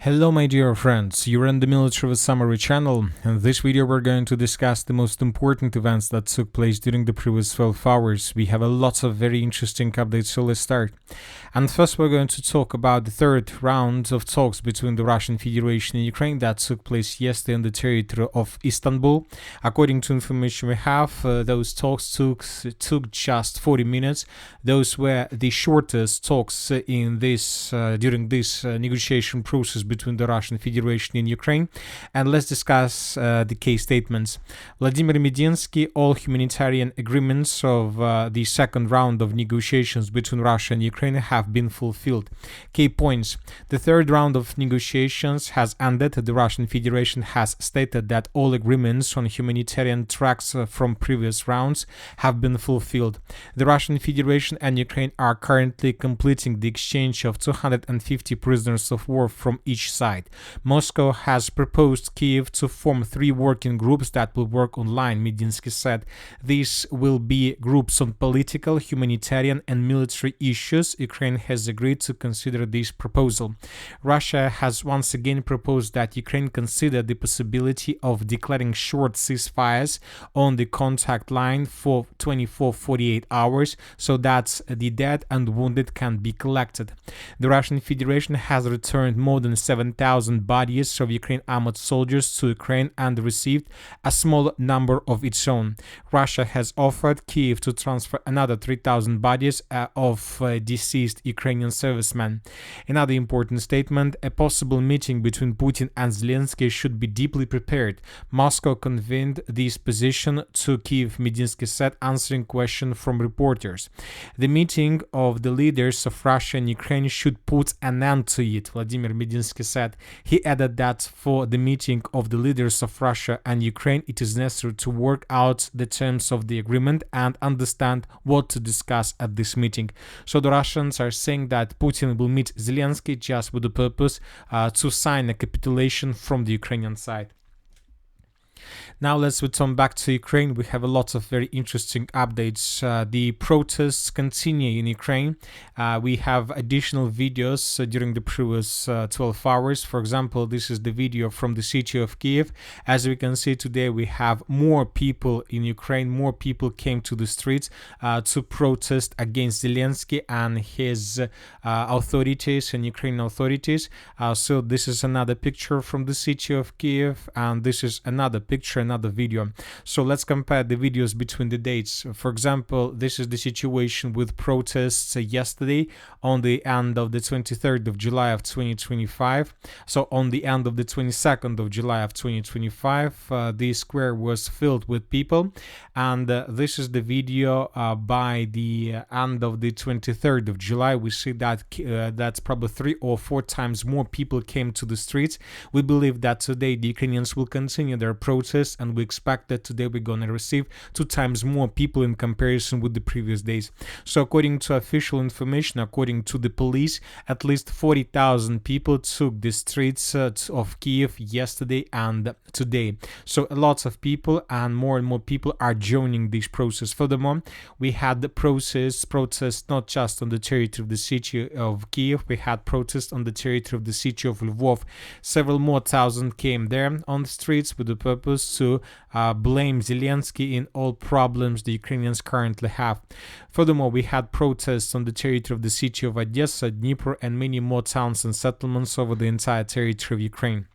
Hello my dear friends, you're in the Military Summary channel. In this video we're going to discuss the most important events that took place during the previous 12 hours. We have a lot of very interesting updates, so let's start. And first we're going to talk about the third round of talks between the Russian Federation and Ukraine that took place yesterday on the territory of Istanbul. According to information we have, those talks took just 40 minutes. Those were the shortest talks in this during this negotiation process between the Russian Federation and Ukraine. And let's discuss the key statements. Vladimir Medinsky, all humanitarian agreements of the second round of negotiations between Russia and Ukraine have been fulfilled. Key points. The third round of negotiations has ended. The Russian Federation has stated that all agreements on humanitarian tracks from previous rounds have been fulfilled. The Russian Federation and Ukraine are currently completing the exchange of 250 prisoners of war from each side. Moscow has proposed Kiev to form 3 working groups that will work online, Medinsky said. These will be groups on political, humanitarian and military issues. Ukraine has agreed to consider this proposal. Russia has once again proposed that Ukraine consider the possibility of declaring short ceasefires on the contact line for 24-48 hours so that the dead and wounded can be collected. The Russian Federation has returned more than 7,000 bodies of Ukraine armored soldiers to Ukraine and received a small number of its own. Russia has offered Kiev to transfer another 3,000 bodies of deceased Ukrainian servicemen. Another important statement, a possible meeting between Putin and Zelensky should be deeply prepared. Moscow convened this position to Kiev, Medinsky said, answering questions from reporters. The meeting of the leaders of Russia and Ukraine should put an end to it, Vladimir Medinsky said. He added that for the meeting of the leaders of Russia and Ukraine, it is necessary to work out the terms of the agreement and understand what to discuss at this meeting. So the Russians are saying that Putin will meet Zelensky just with the purpose to sign a capitulation from the Ukrainian side. Now let's return back to Ukraine. We have a lot of very interesting updates. The protests continue in Ukraine. We have additional videos during the previous 12 hours. For example, this is the video from the city of Kiev. As we can see today, we have more people in Ukraine. More people came to the streets to protest against Zelensky and his authorities and Ukrainian authorities. So this is another picture from the city of Kiev, and this is another picture, another video. So let's compare the videos between the dates. For example, this is the situation with protests yesterday on the end of the 23rd of July of 2025. So on the end of the 22nd of July of 2025, the square was filled with people. And this is the video by the end of the 23rd of July. We see that that's probably 3 or 4 times more people came to the streets. We believe that today the Ukrainians will continue their protests, and we expect that today we're going to receive 2 times more people in comparison with the previous days. So according to official information, according to the police, at least 40,000 people took the streets of Kiev yesterday and today. So a lot of people and more people are joining this process. Furthermore, we had the protests not just on the territory of the city of Kiev, we had protests on the territory of the city of Lvov. Several more thousand came there on the streets with the purpose to blame Zelensky in all problems the Ukrainians currently have. Furthermore, we had protests on the territory of the city of Odessa, Dnipro, and many more towns and settlements over the entire territory of Ukraine.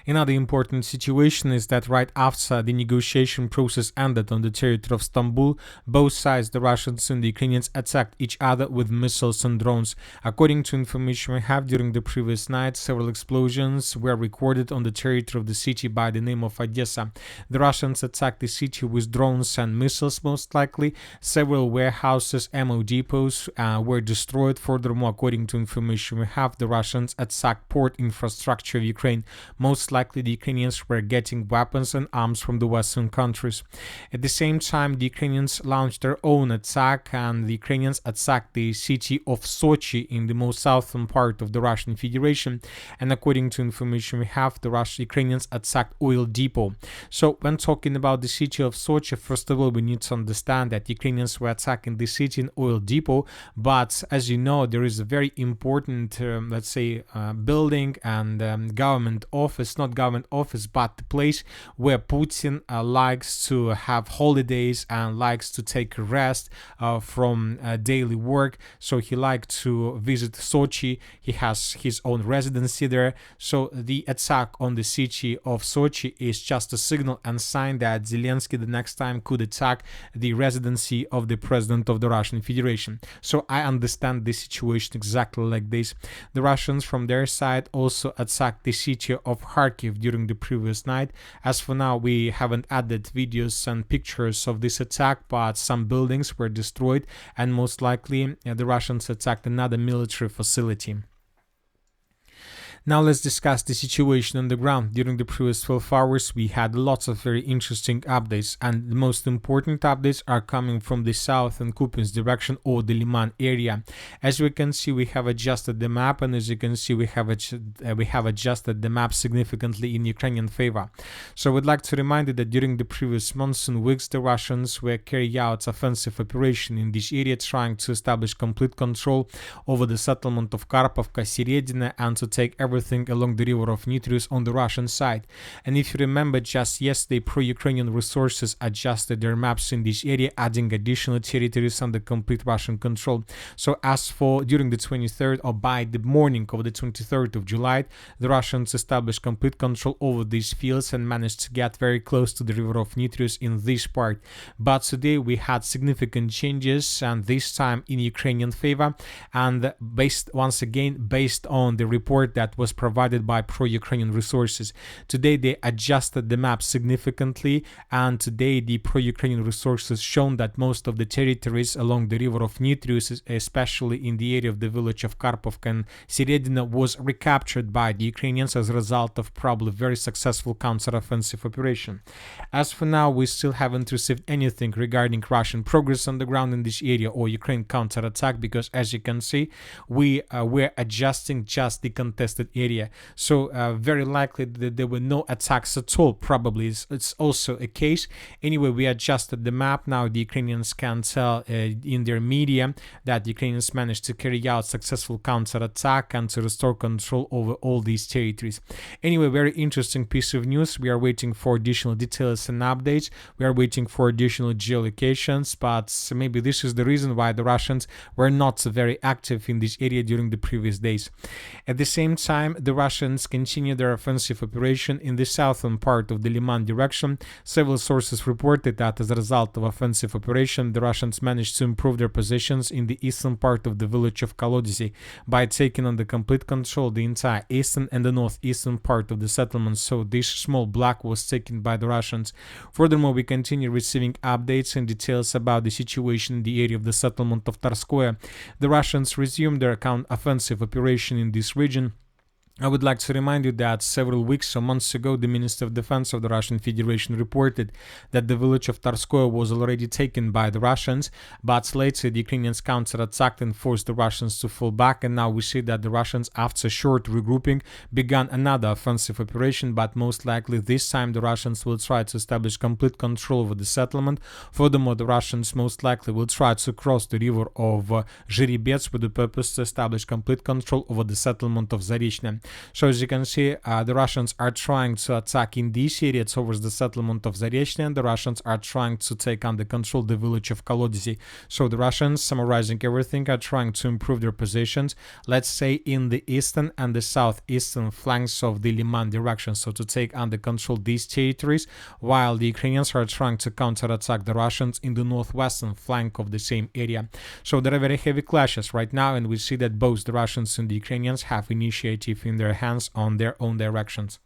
Another important situation is that right after the negotiation process ended on the territory of Istanbul, both sides, the Russians and the Ukrainians, attacked each other with missiles and drones. According to information we have, during the previous night, several explosions were recorded on the territory of the city by the name of Odessa. The Russians attacked the city with drones and missiles, most likely. Several warehouses, ammo depots were destroyed. Furthermore, according to information we have, the Russians attacked port infrastructure of Ukraine. most likely the Ukrainians were getting weapons and arms from the Western countries. At the same time, the Ukrainians launched their own attack, and the Ukrainians attacked the city of Sochi in the most southern part of the Russian Federation. And according to information we have, the Ukrainians attacked oil depot. So when talking about the city of Sochi, first of all, we need to understand that Ukrainians were attacking the city and oil depot. But as you know, there is a very important, let's say, building and government office, not government office, but the place where Putin likes to have holidays and likes to take a rest from daily work. So he liked to visit Sochi. He has his own residency there. So the attack on the city of Sochi is just a signal and sign that Zelensky the next time could attack the residency of the president of the Russian Federation. So I understand this situation exactly like this. The Russians from their side also attacked the city of Kharkiv during the previous night. As for now, we haven't added videos and pictures of this attack, but some buildings were destroyed, and most likely the Russians attacked another military facility. Now let's discuss the situation on the ground. During the previous 12 hours, we had lots of very interesting updates, and the most important updates are coming from the south and Kupinsk direction or the Lyman area. As we can see, we have adjusted the map, and as you can see, we have adjusted the map significantly in Ukrainian favor. So I would like to remind you that during the previous months and weeks, the Russians were carrying out offensive operation in this area, trying to establish complete control over the settlement of Karpovka, Seredina, and to take everything along the river of Nitrius on the Russian side. And if you remember, just yesterday, pro-Ukrainian resources adjusted their maps in this area, adding additional territories under complete Russian control. So as for during the 23rd, or by the morning of the 23rd of July, the Russians established complete control over these fields and managed to get very close to the river of Nitrius in this part. But today we had significant changes, and this time in Ukrainian favor, and based on the report that was provided by pro-Ukrainian resources. Today they adjusted the map significantly, and today the pro-Ukrainian resources shown that most of the territories along the river of Nitrius, especially in the area of the village of Karpovka and Seredina, was recaptured by the Ukrainians as a result of probably very successful counter-offensive operation. As for now, we still haven't received anything regarding Russian progress on the ground in this area or Ukraine counter-attack, because as you can see, we were adjusting just the contested area. So very likely that there were no attacks at all. Probably it's also a case. Anyway, we adjusted the map. Now the Ukrainians can tell in their media that the Ukrainians managed to carry out successful counter-attack and to restore control over all these territories. Anyway, very interesting piece of news. We are waiting for additional details and updates. We are waiting for additional geolocations, but maybe this is the reason why the Russians were not very active in this area during the previous days. At the same time, the Russians continue their offensive operation in the southern part of the Lyman direction. Several sources reported that as a result of offensive operation, the Russians managed to improve their positions in the eastern part of the village of Kolodisi by taking under complete control the entire eastern and the northeastern part of the settlement. So this small block was taken by the Russians. Furthermore, we continue receiving updates and details about the situation in the area of the settlement of Tarskoye. The Russians resumed their offensive operation in this region. I would like to remind you that several weeks or months ago, the Minister of Defense of the Russian Federation reported that the village of Tarskoye was already taken by the Russians, but later the Ukrainians counter-attacked and forced the Russians to fall back, and now we see that the Russians, after short regrouping, began another offensive operation, but most likely this time the Russians will try to establish complete control over the settlement. Furthermore, the Russians most likely will try to cross the river of Zhiribets with the purpose to establish complete control over the settlement of Zarechne. So as you can see, the Russians are trying to attack in this area towards the settlement of Zarechne, and the Russians are trying to take under control the village of Kolodisi. So the Russians, summarizing everything, are trying to improve their positions, let's say in the eastern and the southeastern flanks of the Lyman direction, so to take under control these territories, while the Ukrainians are trying to counterattack the Russians in the northwestern flank of the same area. So there are very heavy clashes right now, and we see that both the Russians and the Ukrainians have initiative in their hands on their own directions.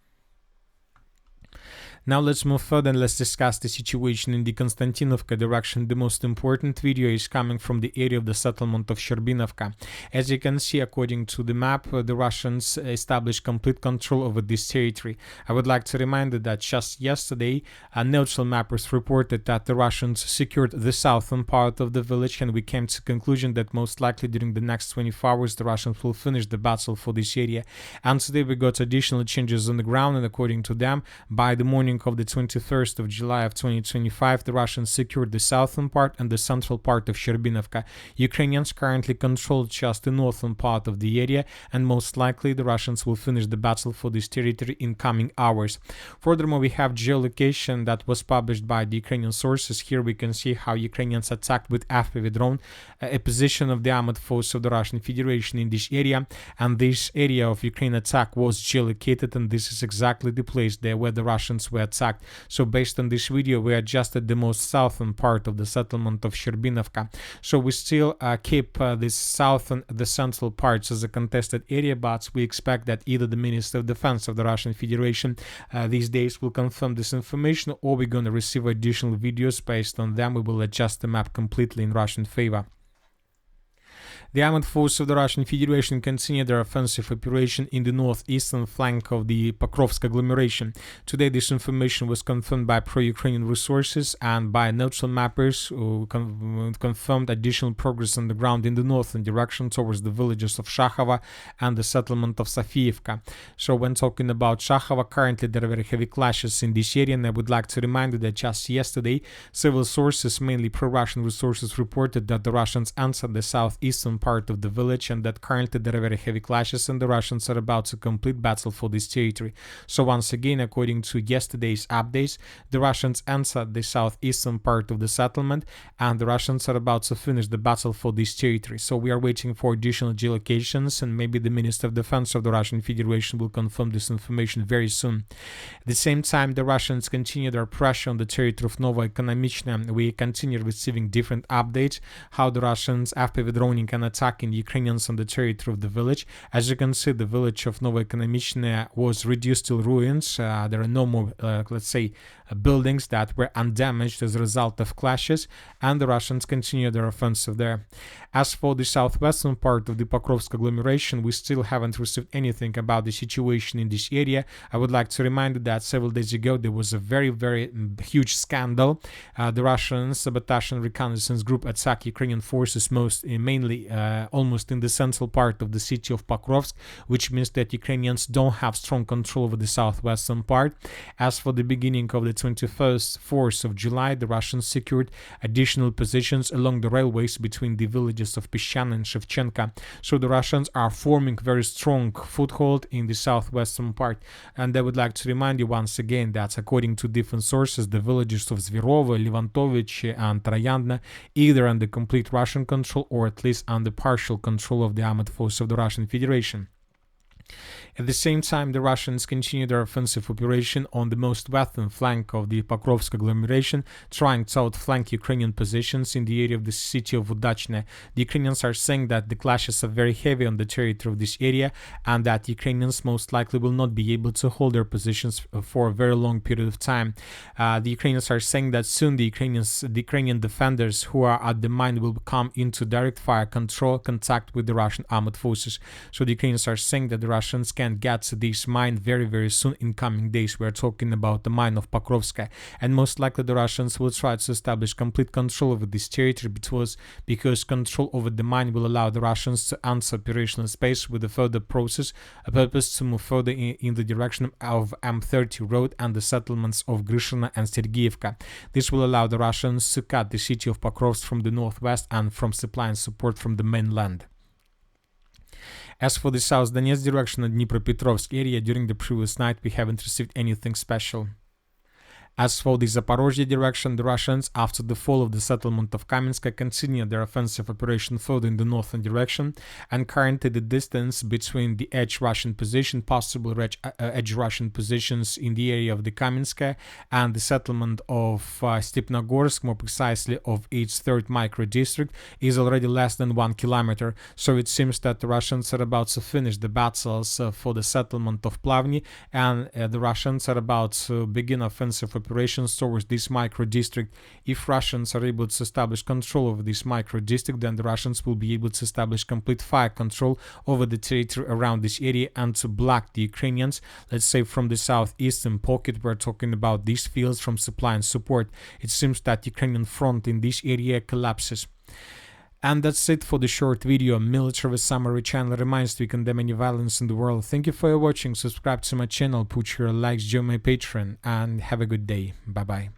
Now let's move further and let's discuss the situation in the Konstantinovka direction. The most important video is coming from the area of the settlement of Sherbinovka. As you can see, according to the map, the Russians established complete control over this territory. I would like to remind you that just yesterday, neutral mappers reported that the Russians secured the southern part of the village, and we came to the conclusion that most likely during the next 24 hours the Russians will finish the battle for this area. And today we got additional changes on the ground, and according to them, by the morning of the 21st of July of 2025, the Russians secured the southern part and the central part of Sherbinovka. Ukrainians currently control just the northern part of the area, and most likely the Russians will finish the battle for this territory in coming hours. Furthermore, we have geolocation that was published by the Ukrainian sources. Here we can see how Ukrainians attacked with FPV drone a position of the armored force of the Russian Federation in this area, and this area of Ukraine attack was geolocated, and this is exactly the place there where the Russians were attacked. So based on this video, we adjusted the most southern part of the settlement of Sherbinovka. So we still keep this southern, the central parts as a contested area, but we expect that either the Minister of Defense of the Russian Federation these days will confirm this information, or we're going to receive additional videos. Based on them, we will adjust the map completely in Russian favor. The armed forces of the Russian Federation continue their offensive operation in the northeastern flank of the Pokrovsk agglomeration. Today, this information was confirmed by pro-Ukrainian resources and by neutral mappers who confirmed additional progress on the ground in the northern direction towards the villages of Shakhova and the settlement of Sofiivka. So when talking about Shakhova, currently there are very heavy clashes in this area, and I would like to remind you that just yesterday, several sources, mainly pro-Russian resources, reported that the Russians answered the southeastern part of the village, and that currently there are very heavy clashes and the Russians are about to complete battle for this territory. So once again, according to yesterday's updates, the Russians answered the southeastern part of the settlement, and the Russians are about to finish the battle for this territory. So we are waiting for additional geolocations, and maybe the Minister of Defense of the Russian Federation will confirm this information very soon. At the same time, the Russians continue their pressure on the territory of Novoekonomichne. We continue receiving different updates how the Russians, FPV droning and attacking Ukrainians on the territory of the village. As you can see, the village of Novoekonomichne was reduced to ruins. There are no more, let's say, buildings that were undamaged as a result of clashes, and the Russians continue their offensive there. As for the southwestern part of the Pokrovsk agglomeration, we still haven't received anything about the situation in this area. I would like to remind you that several days ago there was a very, very huge scandal. The Russian sabotage and reconnaissance group attacked Ukrainian forces mainly almost in the central part of the city of Pokrovsk, which means that Ukrainians don't have strong control over the southwestern part. As for the beginning of the 24th of July, the Russians secured additional positions along the railways between the villages of Pishchan and Shevchenka. So the Russians are forming very strong foothold in the southwestern part. And I would like to remind you once again that according to different sources, the villages of Zverovo, Levantovich and Troyandna either under complete Russian control or at least under partial control of the armed forces of the Russian Federation. At the same time, the Russians continue their offensive operation on the most western flank of the Pokrovsk agglomeration, trying to outflank Ukrainian positions in the area of the city of Udachne. The Ukrainians are saying that the clashes are very heavy on the territory of this area, and that Ukrainians most likely will not be able to hold their positions for a very long period of time. The Ukrainians are saying that soon the Ukrainian defenders who are at the mine will come into direct fire contact with the Russian armed forces. So the Ukrainians are saying that the Russians can get to this mine very, very soon in coming days. We are talking about the mine of Pokrovsk, and most likely the Russians will try to establish complete control over this territory because control over the mine will allow the Russians to answer operational space with a further purpose to move further in the direction of M30 road and the settlements of Grishina and Sergeyevka. This will allow the Russians to cut the city of Pokrovsk from the northwest and from supplying support from the mainland. As for the South Donetsk direction and Dnipropetrovsk area, during the previous night we haven't received anything special. As for the Zaporozhye direction, the Russians, after the fall of the settlement of Kamensk, continued their offensive operation further in the northern direction, and currently the distance between the edge Russian position, possible edge Russian positions in the area of the Kamensk and the settlement of Stepnogorsk, more precisely of its third micro-district, is already less than 1 kilometer. So it seems that the Russians are about to finish the battles for the settlement of Plavny, and the Russians are about to begin offensive operations towards this micro-district. If Russians are able to establish control over this micro-district, then the Russians will be able to establish complete fire control over the territory around this area and to block the Ukrainians, let's say from the southeastern pocket. We're talking about these fields from supply and support. It seems that the Ukrainian front in this area collapses. And that's it for the short video. Military Summary channel reminds to condemn any violence in the world. Thank you for watching. Subscribe to my channel, put your likes, join my Patreon, and have a good day. Bye bye.